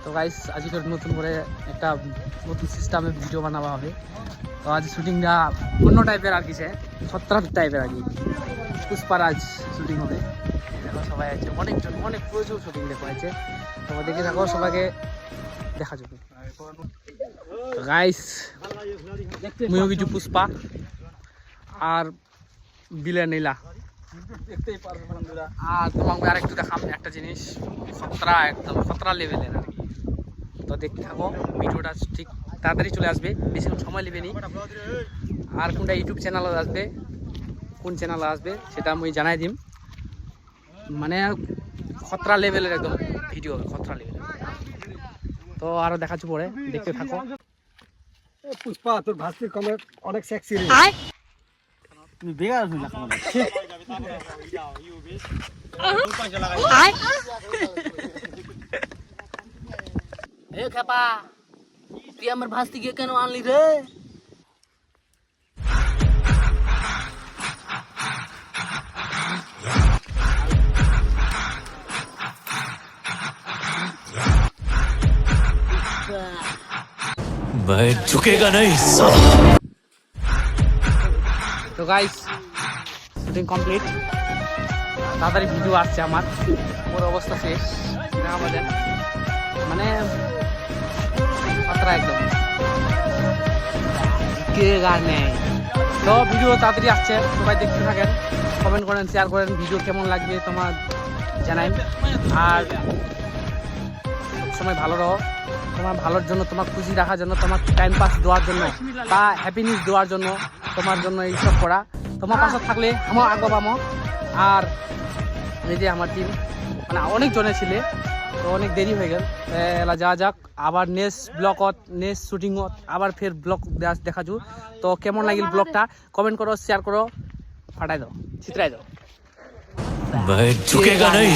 তো গাইস আজকে নতুন করে একটা নতুন সিস্টেমে ভিডিও বানাবা হবে। তো আজ শুটিংটা অন্য টাইপের আর কিছু ছত্রাক টাইপের আর কি পুষ্পারাজ শুটিং হবে। দেখো সবাই আছে, অনেকজন অনেক প্রচুর শুটিং দেখা আছে। তো দেখে থাকো, সবাইকে দেখা যাবে। তো গাইস মুইও কিছু পুষ্পা আর বিলে নীলা দেখতেই পারবো বন্ধুরা। আর তোমাকে আরেকটু দেখাম একটা জিনিস, খতরা একদম খতরা লেভেলের আর কি। তো দেখতে থাকো, ভিডিওটা ঠিক তাড়াতাড়ি চলে আসবে, বেশিক্ষণ সময় নেবে নি। আর কোনটা ইউটিউব চ্যানেলে আসবে, কোন চ্যানেলে আসবে সেটা আমি জানাই দিম। মানে খতরা লেভেলের একদম ভিডিও হবে, খতরা লেভেলের। তো আরও দেখাচ্ছি পরে, দেখতে থাকো। পুষ্পা তোর ভাস্তির কমে অনেক সেক্সি রে। তুমি বেগার হইলা কেন? এ খেপা, তুই আমার ভাস্তিকে কেন আনলি রে? मैं झुकेगा नहीं। তো গাইস শুটিং কমপ্লিট, তাড়াতাড়ি ভিডিও আসছে আমার। ওর অবস্থা শেষ না আমাদের, মানে খতরা একদম কে গান নেই। তো ভিডিও তাড়াতাড়ি আসছে, সবাই দেখতে থাকেন, কমেন্ট করেন, শেয়ার করেন। ভিডিও কেমন লাগবে তোমার জানাই। আর সবসময় ভালো রহো, তোমার ভালোর জন্য, তোমার খুশি রাখার জন্য, তোমার টাইম পাস দেওয়ার জন্য বা হ্যাপিনেস দেওয়ার জন্য, তোমার জন্য এইসব করা। তোমার পাশে থাকলে আমার আগে পাবো। আর এই যে আমার টিম মানে অনেক জনে ছিলে, তো অনেক দেরি হয়ে গেল। এলা যাওয়া যাক, আবার নেক্সট ব্লগত নেক্সট শুটিংত আবার ফের ব্লগ দেখাচ্ছু। তো কেমন লাগিল ব্লগটা কমেন্ট করো, শেয়ার করো, ফাটাই দাও, ছিটরাই দাও। मैं झुकेगा नहीं।